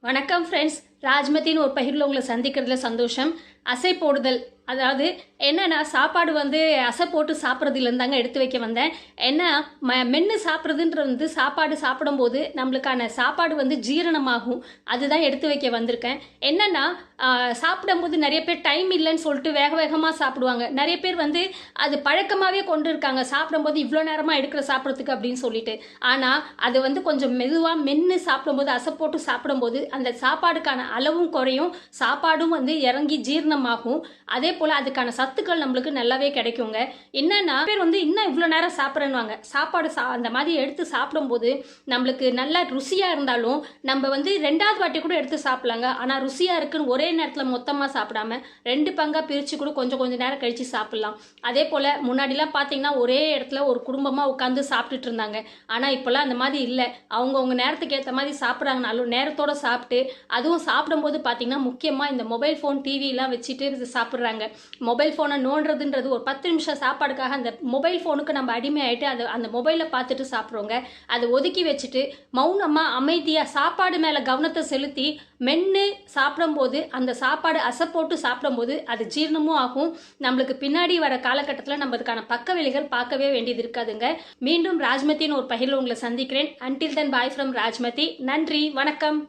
வணக்கம் ஃப்ரெண்ட்ஸ். ராஜ்மதின்னு ஒரு பகிர்ல உங்களை சந்திக்கிறதுல சந்தோஷம். அசை போடுதல், அதாவது என்னன்னா சாப்பாடு அசை போட்டு சாப்பிட்றதுலேருந்து தாங்க எடுத்து வைக்க வந்தேன். என்ன மென்று சாப்பிட்றதுன்ற சாப்பாடு சாப்பிடும்போது நம்மளுக்கான சாப்பாடு ஜீரணமாகும். அதுதான் எடுத்து வைக்க வந்திருக்கேன். என்னன்னா சாப்பிடும்போது நிறைய பேர் டைம் இல்லைன்னு சொல்லிட்டு வேக வேகமாக சாப்பிடுவாங்க. நிறைய பேர் அது பழக்கமாகவே கொண்டு இருக்காங்க, சாப்பிடும்போது இவ்வளோ நேரமாக எடுக்கிற சாப்பிட்றதுக்கு அப்படின்னு சொல்லிட்டு. ஆனால் அது கொஞ்சம் மெதுவாக மென்று சாப்பிடும்போது, அசை போட்டு சாப்பிடும்போது அந்த சாப்பாடுக்கான அளவும் குறையும், சாப்பாடும் இறங்கி ஜீரணமாகும். அதே போல் அதுக்கான சத்துக்கள் நம்மளுக்கு நல்லாவே கிடைக்குங்க. என்னன்னா பேர் இன்னும் இவ்வளோ நேரம் சாப்பிட்றேன்னுவாங்க. சாப்பாடு அந்த மாதிரி எடுத்து சாப்பிடும்போது நம்மளுக்கு நல்லா ருசியாக இருந்தாலும் நம்ம ரெண்டாவது வாட்டி கூட எடுத்து சாப்பிடலாங்க. ஆனால் ருசியாக இருக்குன்னு ஒரே நேரத்தில் மொத்தமாக சாப்பிடாம 2 பங்காக பிரித்து கூட கொஞ்சம் கொஞ்சம் நேரம் கழித்து சாப்பிட்லாம். அதே போல் முன்னாடிலாம் பார்த்தீங்கன்னா ஒரே இடத்துல ஒரு குடும்பமாக உட்காந்து சாப்பிட்டுட்டு இருந்தாங்க. ஆனால் இப்போல்லாம் அந்த மாதிரி இல்லை. அவங்கவுங்க நேரத்துக்கு ஏற்ற மாதிரி சாப்பிட்றாங்கனாலும் நேரத்தோடு சாப்பிட்டு, அதுவும் சாப்பிடும்போது பார்த்தீங்கன்னா முக்கியமாக இந்த மொபைல் ஃபோன் டிவிலாம் வச்சுட்டு சாப்பிட்றாங்க. மொபைல் ஃபோனை நோண்டுறதுன்றது ஒரு 10 நிமிஷம் சாப்பாடுக்காக அந்த மொபைல் ஃபோனுக்கு நம்ம அடிமையாயிட்டு அந்த மொபைலை பார்த்துட்டு சாப்பிட்றோங்க. அதை ஒதுக்கி வச்சுட்டு மௌனமாக அமைதியாக சாப்பாடு மேலே கவனத்தை செலுத்தி மென்று சாப்பிடும்போது, அந்த சாப்பாடு அசை போட்டு சாப்பிடும்போது அது ஜீரணமும் ஆகும். நம்மளுக்கு பின்னாடி வர காலகட்டத்தில் நம்ம அதுக்கான பக்க விலைகள் பார்க்கவே வேண்டியது இருக்காதுங்க. மீண்டும் ராஜ்மதின்னு ஒரு பகிர்ல உங்களை சந்திக்கிறேன். Until then bye from Rajmathi. நன்றி, வணக்கம்.